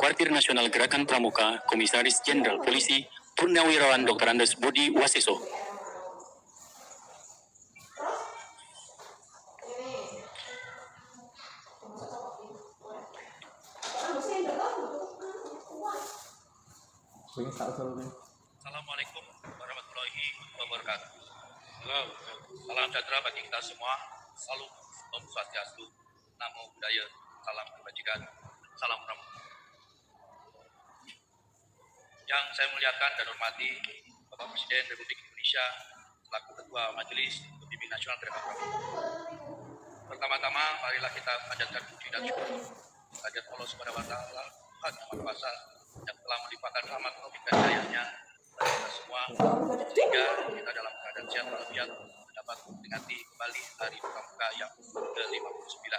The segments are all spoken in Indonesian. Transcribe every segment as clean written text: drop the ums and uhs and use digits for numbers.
Kuartir Nasional Gerakan Pramuka, Komisaris Jenderal Polisi Purnawirawan Dr. Andes Budi Waseso. Assalamualaikum warahmatullahi wabarakatuh. Salam sejahtera bagi kita semua. Salam Om Swastiastu, Namo Buddhaya, salam kebajikan, salam pramuka. Yang saya muliakan dan hormati Bapak Presiden Republik Indonesia selaku Ketua Majelis Pembimbing Nasional Gerakan Pramuka. Pertama-tama, marilah kita panjatkan puji dan syukur kehadirat Allah Subhanahu wa Ta'ala, Tuhan Yang Maha Kuasa, yang telah melimpahkan rahmat taufik dan hidayahnya kepada kita semua, sehingga kita dalam keadaan sehat walafiat dapat memperingati kembali Hari Pramuka yang ke-59.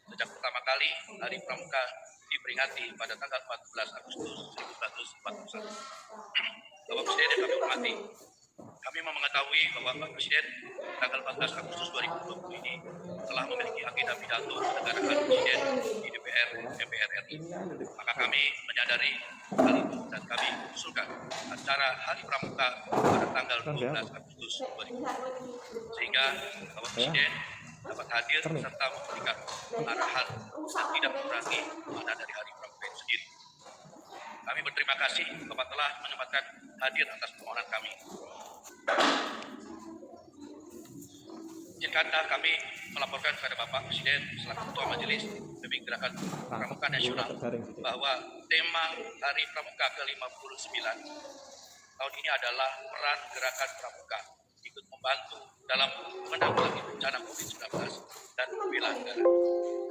Sejak pertama kali Hari Pramuka diperingati pada tanggal 14 Agustus 1941. Bapak Presiden yang kami hormati, kami mengetahui bahwa Pak Presiden tanggal 14 Agustus 2020 ini telah memiliki agenda pidato kenegaraan Presiden di DPR MPR RI. Maka kami menyadari hal itu dan kami usulkan acara Hari Pramuka pada tanggal 12 Agustus 2020, sehingga Bapak Presiden dapat hadir serta memberikan arahan dan tidak mengurangi makna dari Hari Pramuka itu sendiri. Kami berterima kasih Bapak telah menyempatkan hadir atas permohonan kami. Izinkanlah kami melaporkan kepada Bapak Presiden selaku Ketua Majelis Pembimbing Gerakan Pramuka Nasional bahwa tema Hari Pramuka ke-59 tahun ini adalah peran gerakan pramuka ikut membantu dalam menanggulangi bencana COVID-19 dan membela negara.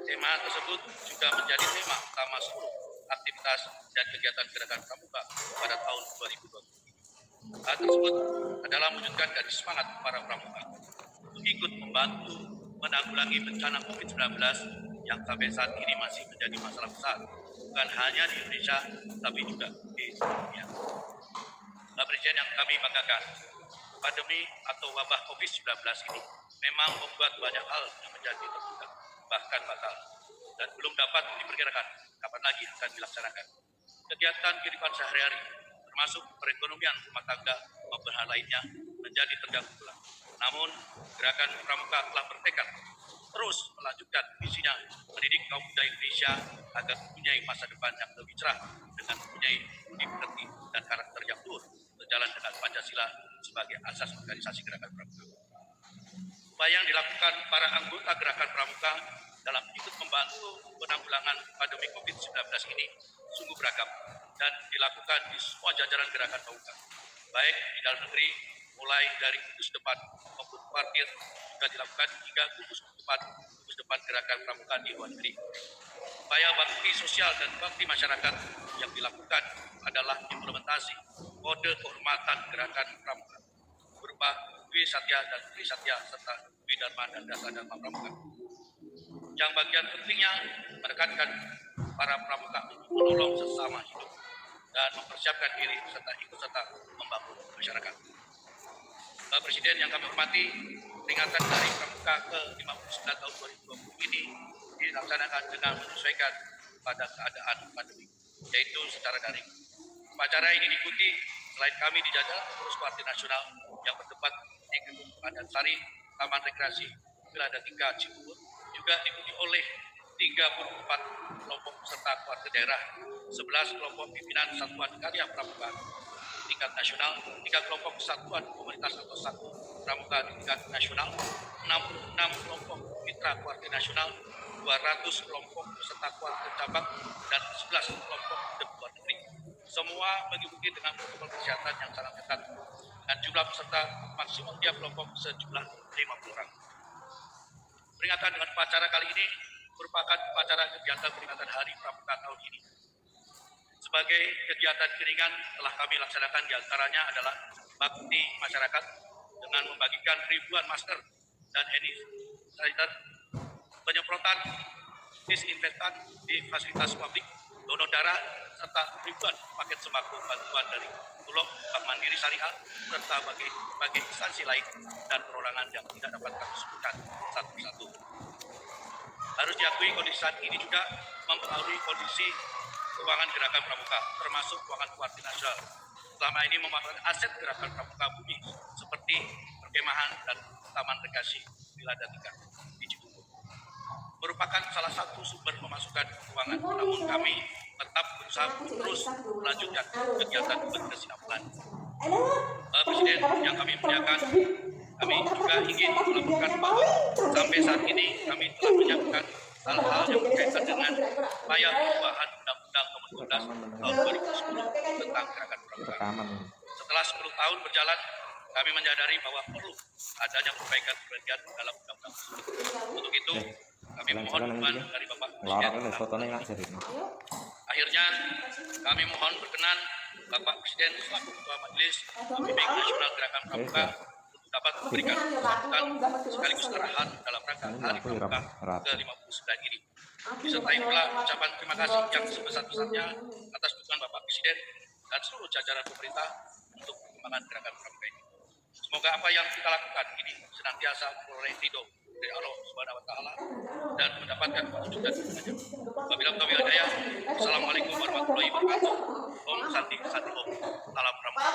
Tema tersebut juga menjadi tema utama seluruh aktivitas dan kegiatan gerakan pramuka pada tahun 2020. Hal tersebut adalah mewujudkan dari semangat para pramuka untuk ikut membantu menanggulangi bencana COVID-19 yang sampai saat ini masih menjadi masalah besar, bukan hanya di Indonesia, tapi juga di seluruh dunia. Bapak Presiden yang kami banggakan, pandemi atau wabah COVID-19 ini memang membuat banyak hal yang menjadi tertunda, bahkan batal, dan belum dapat diperkirakan kapan lagi akan dilaksanakan. Kegiatan kehidupan sehari-hari, termasuk perekonomian rumah tangga maupun hal lainnya, menjadi terganggu pula. Namun, gerakan pramuka telah bertekad terus melanjutkan visinya mendidik kaum muda Indonesia agar mempunyai masa depan yang lebih cerah dengan mempunyai budi pekerti dan karakter yang luhur sejalan dengan Pancasila sebagai asas organisasi gerakan pramuka. Upaya yang dilakukan para anggota gerakan pramuka dalam ikut membantu penanggulangan pandemi COVID-19 ini sungguh beragam dan dilakukan di semua jajaran gerakan pramuka, baik di dalam negeri, mulai dari gugus depan maupun kuartir, juga dilakukan hingga gugus depan gerakan pramuka di luar negeri. Upaya bakti sosial dan bakti masyarakat yang dilakukan adalah implementasi kode kehormatan gerakan pramuka berupa Dwi Satya dan Tri Satya serta Dwi Dharma dan Dasa Dharma Pramuka. Yang bagian pentingnya menekankan para pramuka untuk menolong sesama hidup dan mempersiapkan diri serta ikut serta membangun masyarakat. Bapak Presiden yang kami hormati, peringatan Hari Pramuka ke-59 tahun 2020 ini dilaksanakan dengan menyesuaikan pada keadaan pandemi, yaitu secara daring. Upacara ini diikuti selain kami di jajaran pengurus Kuartir Nasional yang bertempat di Gedung Padansari, Taman Rekreasi Wiladatika Cibubur, juga diikuti oleh 34 kelompok peserta kuartir daerah, 11 kelompok pimpinan satuan karya pramuka tingkat nasional, 3 kelompok satuan komunitas atau satu pramuka di tingkat nasional, 66 kelompok mitra kuartir nasional, 200 kelompok peserta kuartir cabang, dan 11 kelompok dari luar negeri. Semua mengikuti dengan protokol kesehatan yang sangat ketat, dan jumlah peserta maksimum tiap kelompok sejumlah 50 orang. Peringatan dengan upacara kali ini merupakan upacara kegiatan peringatan Hari Pramuka tahun ini. Sebagai kegiatan keringan telah kami laksanakan diantaranya adalah bakti masyarakat dengan membagikan ribuan masker dan hand sanitizer, penyemprotan disinfektan di fasilitas publik, donor darah, serta ribuan paket sembako bantuan dari Bulog, Bank Mandiri Syariah, serta bagi instansi lain dan perorangan yang tidak dapat kami sebutkan satu-satu. Harus diakui kondisi saat ini juga mempengaruhi kondisi keuangan Gerakan Pramuka, termasuk keuangan Kuarti Nasional. Selama ini memanfaatkan aset Gerakan Pramuka Bumi seperti perkemahan dan taman rekreasi Wiladatika di Cibubur. Merupakan salah satu sumber pemasukan keuangan, namun kami tetap berusaha terus melanjutkan kegiatan berkesinambungan. Presiden yang kami muliakan, kami juga ingin melaporkan bahwa sampai saat ini kami telah menyiapkan hal-hal yang berkaitan dengan upaya perubahan Undang-Undang Nomor 12 tahun 2010 tentang Gerakan Pramuka. Setelah 10 tahun berjalan, kami menyadari bahwa perlu adanya perbaikan dalam undang-undang tersebut. Untuk itu, kami mohon dukungan dari Bapak Presiden. Akhirnya, kami mohon berkenan Bapak Presiden selaku Ketua Majelis Pembimbing Nasional Gerakan Pramuka untuk dapat memberikan sambutan sekaligus arahan dalam rangka Hari Pramuka ke-59 ini. Disertai pula ucapan terima kasih yang sebesar-besarnya atas dukungan Bapak Presiden dan seluruh jajaran pemerintah untuk perkembangan Gerakan Pramuka ini. Semoga apa yang kita lakukan ini senantiasa memperoleh ridho dari Allah Subhanahu wa Ta'ala dan mendapatkan petunjuk dan hidayah. Wabillahi taufiq wal hidayah. Assalamualaikum warahmatullahi wabarakatuh. Om Santi Santi Om. Salam Pramuka.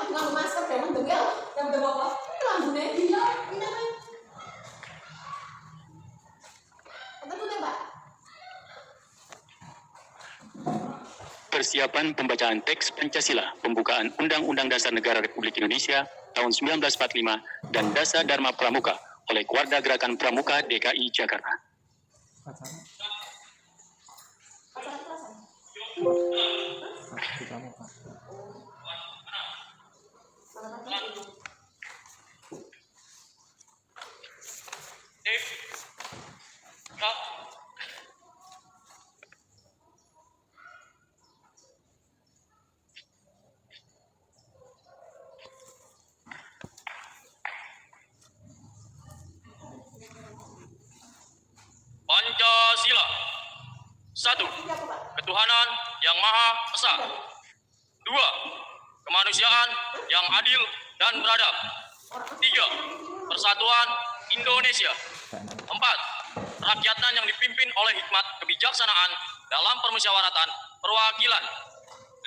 Persiapan pembacaan teks Pancasila, pembukaan Undang-Undang Dasar Negara Republik Indonesia tahun 1945 dan Dasar Dharma Pramuka oleh Keluarga Gerakan Pramuka DKI Jakarta. Pancasila. 1. Ketuhanan yang Maha Esa. 2. Kemanusiaan yang adil dan beradab. 3. Persatuan Indonesia. 4. Rakyatan yang dipimpin oleh hikmat kebijaksanaan dalam permusyawaratan perwakilan.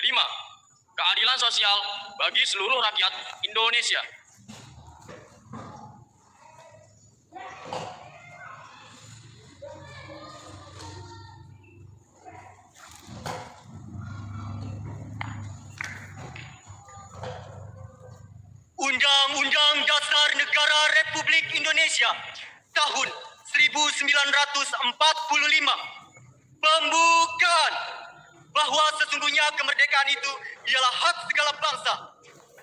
5. Keadilan sosial bagi seluruh rakyat Indonesia. Undang-Undang Dasar Negara Republik Indonesia tahun 1945 pembukaan bahwa sesungguhnya kemerdekaan itu ialah hak segala bangsa,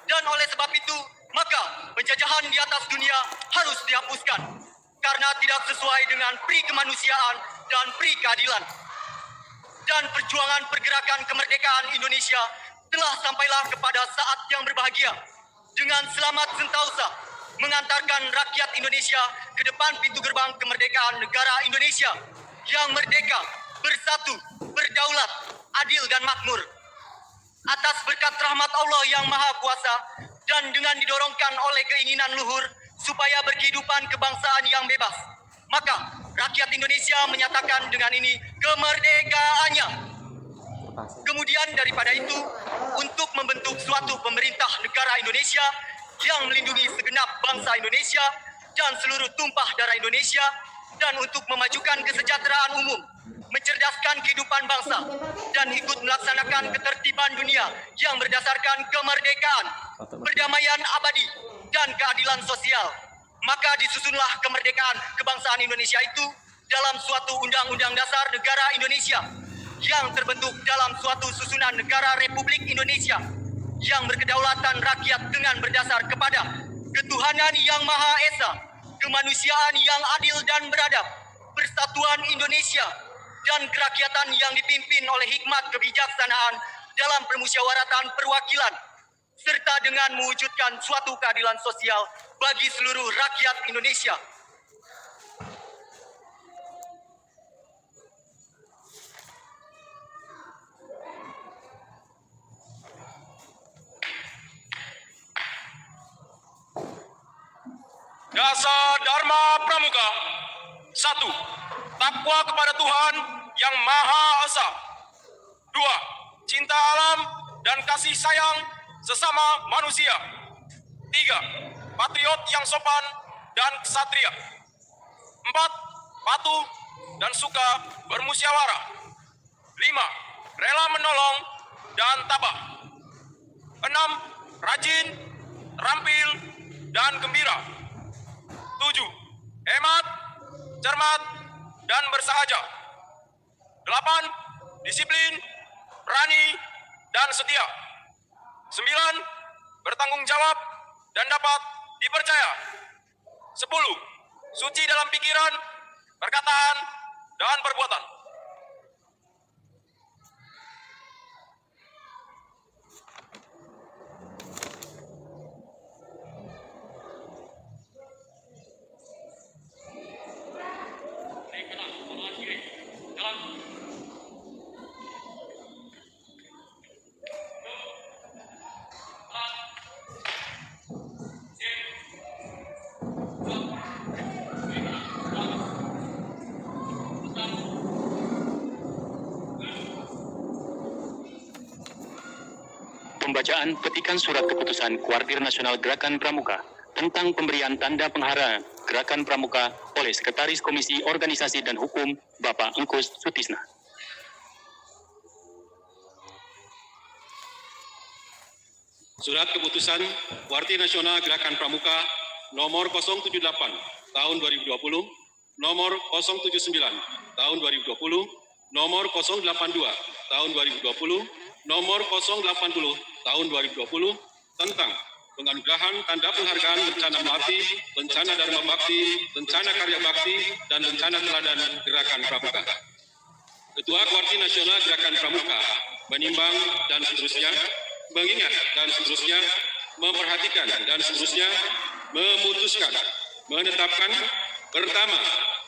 dan oleh sebab itu maka penjajahan di atas dunia harus dihapuskan karena tidak sesuai dengan pri kemanusiaan dan pri keadilan. Dan perjuangan pergerakan kemerdekaan Indonesia telah sampailah kepada saat yang berbahagia dengan selamat sentausa mengantarkan rakyat Indonesia ke depan pintu gerbang kemerdekaan negara Indonesia yang merdeka, bersatu, berdaulat, adil dan makmur. Atas berkat rahmat Allah yang Maha Kuasa dan dengan didorongkan oleh keinginan luhur supaya berkehidupan kebangsaan yang bebas, maka rakyat Indonesia menyatakan dengan ini kemerdekaannya. Kemudian daripada itu, untuk membentuk suatu pemerintah negara Indonesia yang melindungi segenap bangsa Indonesia dan seluruh tumpah darah Indonesia, dan untuk memajukan kesejahteraan umum, mencerdaskan kehidupan bangsa, dan ikut melaksanakan ketertiban dunia yang berdasarkan kemerdekaan, perdamaian abadi, dan keadilan sosial. Maka disusunlah kemerdekaan kebangsaan Indonesia itu dalam suatu Undang-Undang Dasar Negara Indonesia yang terbentuk dalam suatu susunan negara Republik Indonesia yang berkedaulatan rakyat dengan berdasar kepada ketuhanan yang Maha Esa, kemanusiaan yang adil dan beradab, persatuan Indonesia, dan kerakyatan yang dipimpin oleh hikmat kebijaksanaan dalam permusyawaratan perwakilan, serta dengan mewujudkan suatu keadilan sosial bagi seluruh rakyat Indonesia. Dasar Dharma Pramuka. 1. Takwa kepada Tuhan yang Maha Esa. 2. cinta alam, dan kasih sayang sesama manusia. 3. Patriot yang sopan dan ksatria. 4. Patuh dan suka bermusyawarah. 5. Rela menolong dan tabah. 6. Rajin, terampil, dan gembira. 7. Hemat, cermat, dan bersahaja. 8. Disiplin, berani, dan setia. 9. Bertanggung jawab dan dapat dipercaya. 10. Suci dalam pikiran, perkataan, dan perbuatan. Pembacaan petikan surat keputusan Kuartir Nasional Gerakan Pramuka tentang pemberian tanda penghara Gerakan Pramuka oleh Sekretaris Komisi Organisasi dan Hukum Bapak Engkus Sutisna. Surat keputusan Kuartir Nasional Gerakan Pramuka nomor 078 tahun 2020, nomor 079 tahun 2020, nomor 082 tahun 2020, nomor 080 tahun 2020 tentang penganugerahan tanda penghargaan bencana melati, bencana Dharma Bakti, bencana Karya Bakti, dan bencana teladan Gerakan Pramuka. Ketua Kuartir Nasional Gerakan Pramuka menimbang dan seterusnya, mengingat dan seterusnya, memperhatikan dan seterusnya, memutuskan, menetapkan, pertama,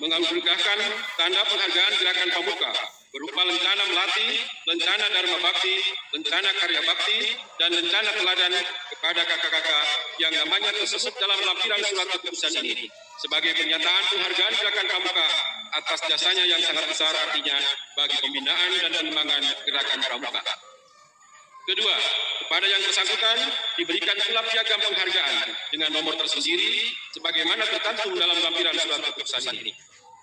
menganugerahkan tanda penghargaan Gerakan Pramuka berupa lencana melati, lencana Dharma Bakti, lencana Karya Bakti, dan lencana teladan kepada kakak-kakak yang namanya tersebut dalam lampiran surat keputusan ini sebagai pernyataan penghargaan Gerakan Pramuka atas jasanya yang sangat besar artinya bagi pembinaan dan pengembangan Gerakan Pramuka. Kedua, kepada yang bersangkutan diberikan pula piagam penghargaan dengan nomor tersendiri sebagaimana tercantum dalam lampiran surat keputusan ini.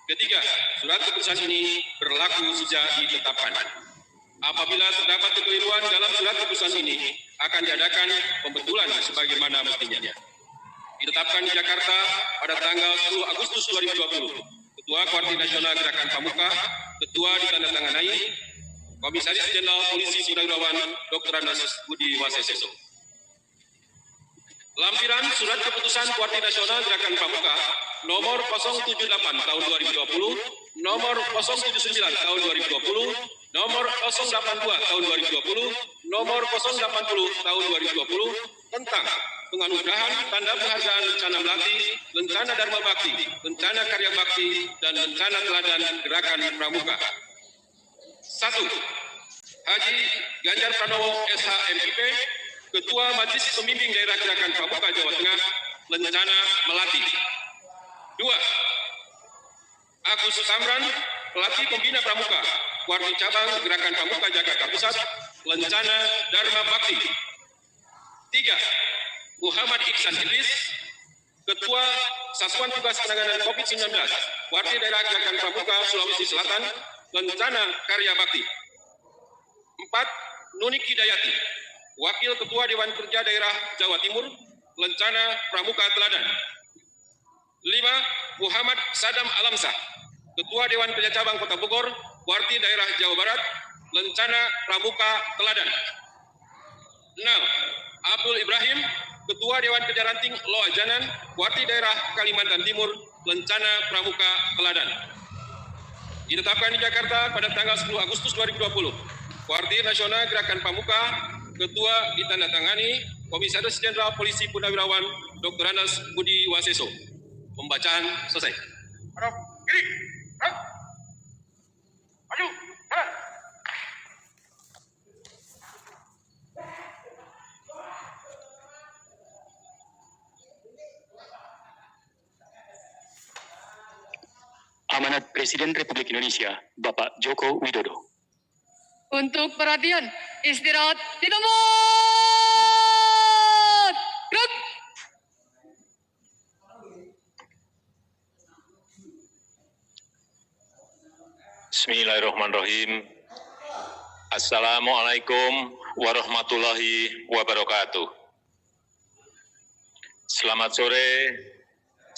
Ketiga, surat keputusan ini berlaku sejak ditetapkan. Apabila terdapat kekeliruan dalam surat keputusan ini, akan diadakan pembetulan sebagaimana mestinya. Ditetapkan di Jakarta pada tanggal 10 Agustus 2020. Ketua Kuartir Nasional Gerakan Pramuka, Ketua ditandatangani Komisaris Jenderal Polisi Purnawirawan Dr. Andes Budi Waseso. Lampiran Surat Keputusan Kuartir Nasional Gerakan Pramuka nomor 078 tahun 2020, nomor 079 tahun 2020, nomor 082 tahun 2020, nomor 080 tahun 2020 tentang penganugerahan tanda penghargaan lencana melati, lencana Dharma Bakti, lencana Karya Bakti, dan lencana teladan Gerakan Pramuka. 1. Haji Ganjar Pranowo SH.MIP, Ketua Majelis Pembimbing Daerah Gerakan Pramuka Jawa Tengah, lencana melati. 2. Agus Samran, Pelatih Pembina Pramuka, Kuartir Cabang Gerakan Pramuka Jakarta Pusat, lencana Dharma Bakti. 3. Muhammad Iksan Idris, Ketua Satuan Tugas Penanganan COVID-19, Kuartir Daerah Gerakan Pramuka Sulawesi Selatan, lencana Karya Bakti. 4. Nunik Hidayati, Wakil Ketua Dewan Kerja Daerah Jawa Timur, lencana Pramuka Teladan. 5. Muhammad Sadam Alamsah, Ketua Dewan Kerja Cabang Kota Bogor, Kuartir Daerah Jawa Barat, lencana Pramuka Teladan. 6. Abdul Ibrahim, Ketua Dewan Kerja Ranting Loa Janan, Kuartir Daerah Kalimantan Timur, lencana Pramuka Teladan. Ditetapkan di Jakarta pada tanggal 10 Agustus 2020. Kuartir Nasional Gerakan Pramuka, Ketua ditandatangani Komisaris Jenderal Polisi Purnawirawan Dr. Andes Budi Waseso. Pembacaan selesai. Hadap kiri, gerak. Maju, jalan. Amanat Presiden Republik Indonesia, Bapak Joko Widodo. Untuk perhatian, Istirahat di tempat. Gerak. Bismillahirrahmanirrahim. Assalamualaikum warahmatullahi wabarakatuh. Selamat sore,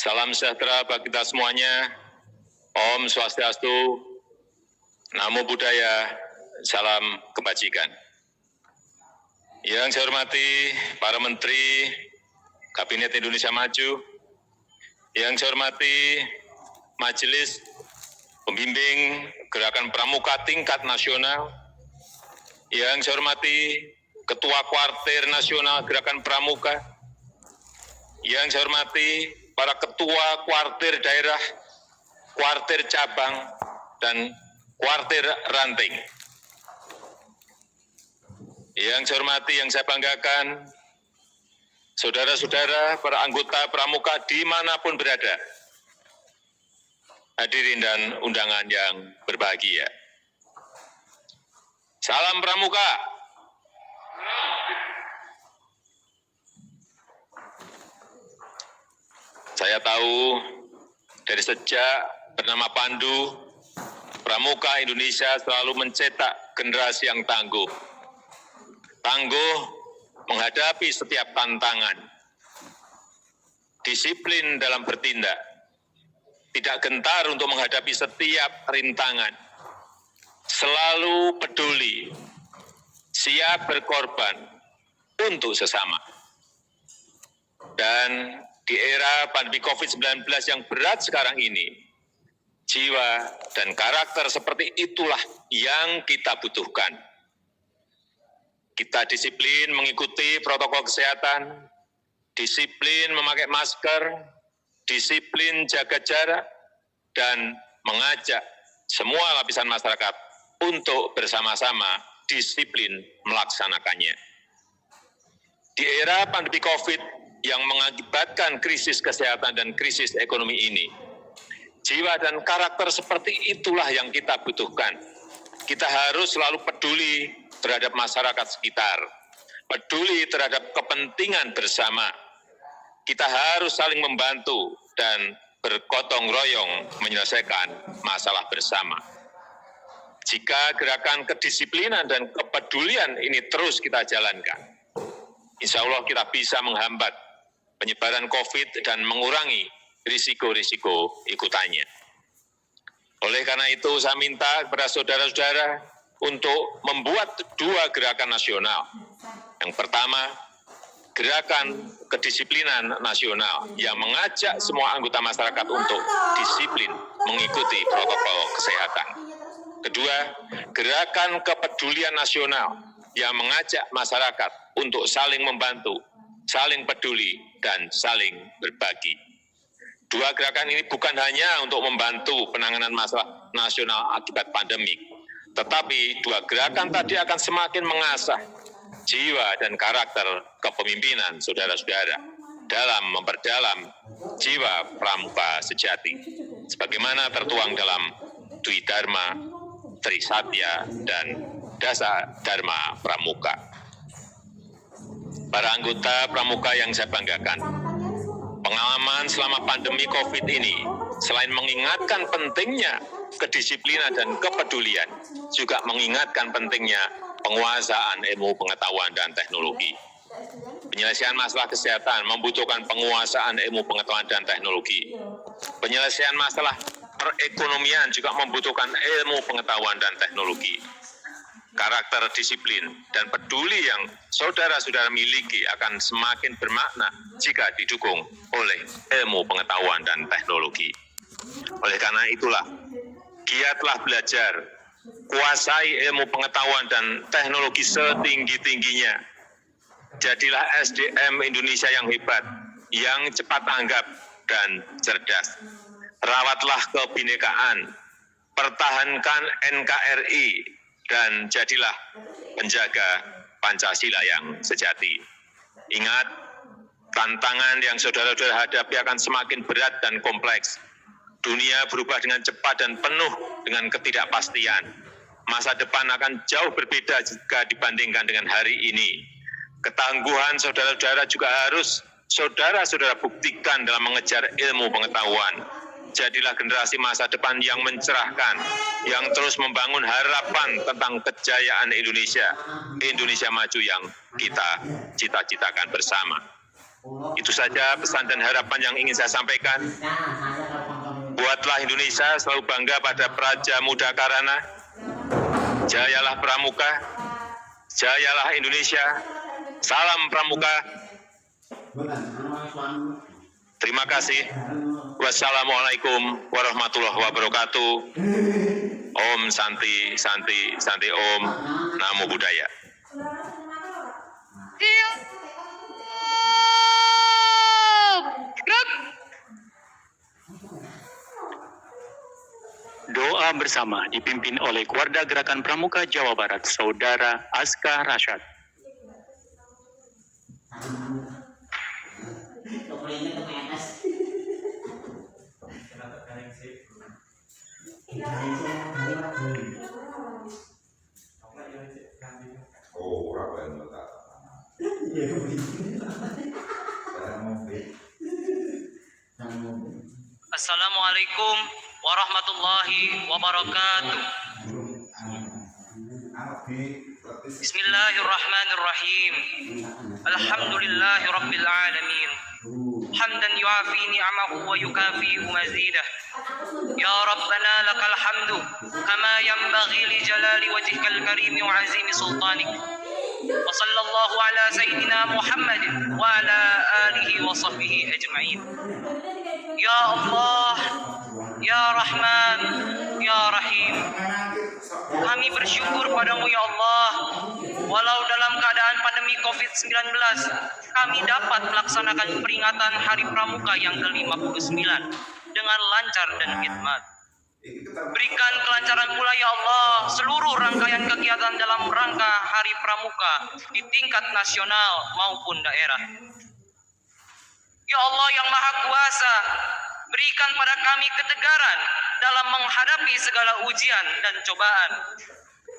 salam sejahtera bagi kita semuanya. Om Swastiastu, Namo Buddhaya, salam kebajikan. Yang saya hormati para Menteri Kabinet Indonesia Maju, yang saya hormati Majelis Pembimbing Gerakan Pramuka tingkat nasional, yang saya hormati Ketua Kuartir Nasional Gerakan Pramuka, yang saya hormati para Ketua Kuartir Daerah, Kuartir Cabang, dan Kuartir Ranting. Yang saya hormati, yang saya banggakan, saudara-saudara para anggota Pramuka dimanapun berada, hadirin dan undangan yang berbahagia. Salam Pramuka. Saya tahu dari sejak bernama Pandu, Pramuka Indonesia selalu mencetak generasi yang tangguh. Tangguh menghadapi setiap tantangan, disiplin dalam bertindak, tidak gentar untuk menghadapi setiap rintangan, selalu peduli, siap berkorban untuk sesama. Dan di era pandemi COVID-19 yang berat sekarang ini, jiwa dan karakter seperti itulah yang kita butuhkan. Kita disiplin mengikuti protokol kesehatan, disiplin memakai masker, disiplin jaga jarak, dan mengajak semua lapisan masyarakat untuk bersama-sama disiplin melaksanakannya. Di era pandemi COVID yang mengakibatkan krisis kesehatan dan krisis ekonomi ini, jiwa dan karakter seperti itulah yang kita butuhkan. Kita harus selalu peduli terhadap masyarakat sekitar, peduli terhadap kepentingan bersama. Kita harus saling membantu dan bergotong royong menyelesaikan masalah bersama. Jika gerakan kedisiplinan dan kepedulian ini terus kita jalankan, insya Allah kita bisa menghambat penyebaran COVID dan mengurangi risiko-risiko ikutannya. Oleh karena itu, saya minta kepada saudara-saudara untuk membuat dua gerakan nasional. Yang pertama, gerakan kedisiplinan nasional yang mengajak semua anggota masyarakat untuk disiplin mengikuti protokol kesehatan. Kedua, gerakan kepedulian nasional yang mengajak masyarakat untuk saling membantu, saling peduli, dan saling berbagi. Dua gerakan ini bukan hanya untuk membantu penanganan masalah nasional akibat pandemi, tetapi dua gerakan tadi akan semakin mengasah jiwa dan karakter kepemimpinan saudara-saudara dalam memperdalam jiwa pramuka sejati, sebagaimana tertuang dalam Dwi Dharma, Tri Satya, dan Dasa Dharma Pramuka. Para anggota pramuka yang saya banggakan, pengalaman selama pandemi COVID ini, selain mengingatkan pentingnya kedisiplinan dan kepedulian, juga mengingatkan pentingnya penguasaan ilmu pengetahuan dan teknologi. Penyelesaian masalah kesehatan membutuhkan penguasaan ilmu pengetahuan dan teknologi. Penyelesaian masalah perekonomian juga membutuhkan ilmu pengetahuan dan teknologi. Karakter disiplin dan peduli yang saudara-saudara miliki akan semakin bermakna jika didukung oleh ilmu pengetahuan dan teknologi. Oleh karena itulah, giatlah belajar, kuasai ilmu pengetahuan dan teknologi setinggi-tingginya. Jadilah SDM Indonesia yang hebat, yang cepat tanggap dan cerdas. Rawatlah kebinekaan, pertahankan NKRI, dan jadilah penjaga Pancasila yang sejati. Ingat, tantangan yang saudara-saudara hadapi akan semakin berat dan kompleks. Dunia berubah dengan cepat dan penuh dengan ketidakpastian. masa depan akan jauh berbeda jika dibandingkan dengan hari ini. Ketangguhan saudara-saudara juga harus saudara-saudara buktikan dalam mengejar ilmu pengetahuan. Jadilah generasi masa depan yang mencerahkan, yang terus membangun harapan tentang kejayaan Indonesia, Indonesia maju yang kita cita-citakan bersama. Itu saja pesan dan harapan yang ingin saya sampaikan. Buatlah Indonesia selalu bangga pada Praja Muda Karana. Jayalah Pramuka, jayalah Indonesia. Salam Pramuka. Terima kasih. Wassalamualaikum warahmatullahi wabarakatuh. Om Santi, Santi, Santi Om. Namo Buddhaya. Siap. Gerak. Doa bersama dipimpin oleh Keluarga Gerakan Pramuka Jawa Barat, Saudara Aska Rasyad. Assalamualaikum warahmatullahi wabarakatuh. Bismillahirrahmanirrahim. Alhamdulillahi rabbil alamin. Hamdan yuafi ni'amahu wa yukafi mazidah. Ya Rabbana lakal hamdu kama yanbaghi li jalali wajhikal karim wa azimi sultanik. Wa sallallahu ala sayyidina Muhammadin wa ala alihi wa sahbihi ajma'in. Ya Allah, Ya Rahman, Ya Rahim. Kami bersyukur padamu ya Allah. Walau dalam keadaan pandemi COVID-19, kami dapat melaksanakan peringatan Hari Pramuka yang ke-59 dengan lancar dan khidmat. Berikan kelancaran pula ya Allah seluruh rangkaian kegiatan dalam rangka Hari Pramuka di tingkat nasional maupun daerah. Ya Allah yang Maha Kuasa, berikan pada kami ketegaran dalam menghadapi segala ujian dan cobaan.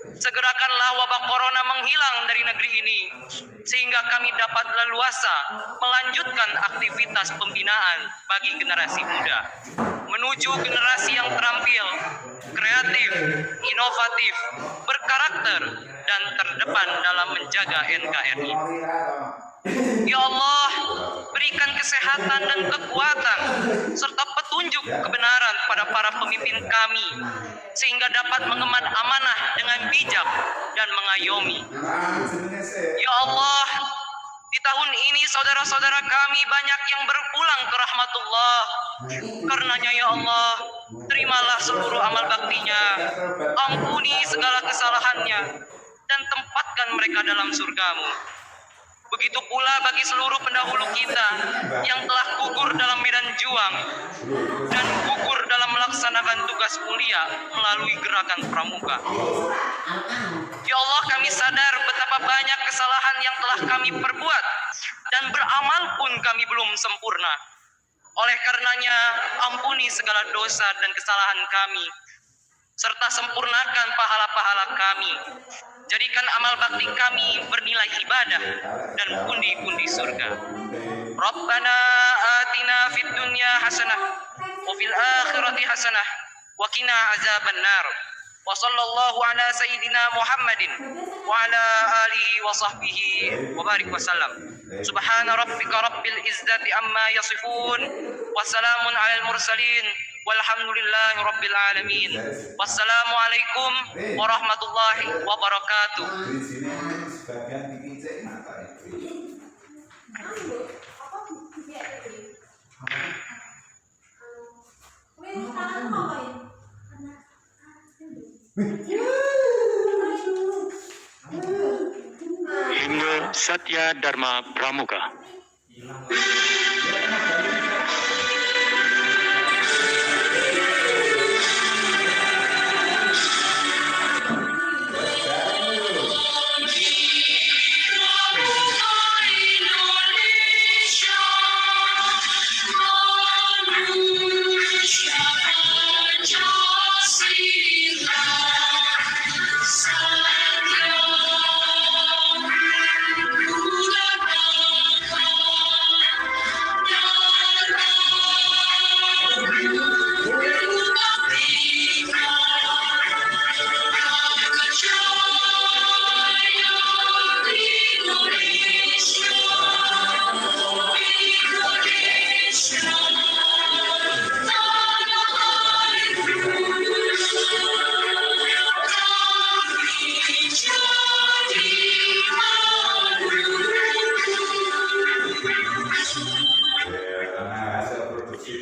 Segerakanlah wabah corona menghilang dari negeri ini, sehingga kami dapat leluasa melanjutkan aktivitas pembinaan bagi generasi muda, menuju generasi yang terampil, kreatif, inovatif, berkarakter, dan terdepan dalam menjaga NKRI. Ya Allah, berikan kesehatan dan kekuatan serta petunjuk kebenaran pada para pemimpin kami sehingga dapat mengemban amanah dengan bijak dan mengayomi. Ya Allah, di tahun ini saudara-saudara kami banyak yang berpulang ke rahmatullah. Karenanya ya Allah, terimalah seluruh amal baktinya, ampuni segala kesalahannya, dan tempatkan mereka dalam surgamu. Begitu pula bagi seluruh pendahulu kita yang telah gugur dalam medan juang dan gugur dalam melaksanakan tugas mulia melalui gerakan pramuka. Ya Allah, kami sadar betapa banyak kesalahan yang telah kami perbuat dan beramal pun kami belum sempurna. Oleh karenanya, ampuni segala dosa dan kesalahan kami, serta sempurnakan pahala-pahala kami. Jadikan amal bakti kami bernilai ibadah dan pundi-pundi surga. Rabbana atina fid dunya hasanah wa fil akhirati hasanah wa qina azabannar. Wa sallallahu ala sayyidina Muhammadin wa ala alihi wa sahbihi wa barik wa sallam. Subhana rabbika rabbil izzati amma yasifun wa salamun alal mursalin walhamdulillahi rabbil alamin. Wassalamualaikum warahmatullahi wabarakatuh. Himne Satya Dharma Pramuka.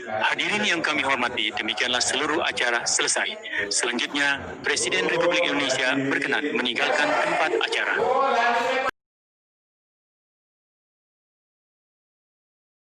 Hadirin yang kami hormati, demikianlah seluruh acara selesai. Selanjutnya, Presiden Republik Indonesia berkenan meninggalkan tempat acara.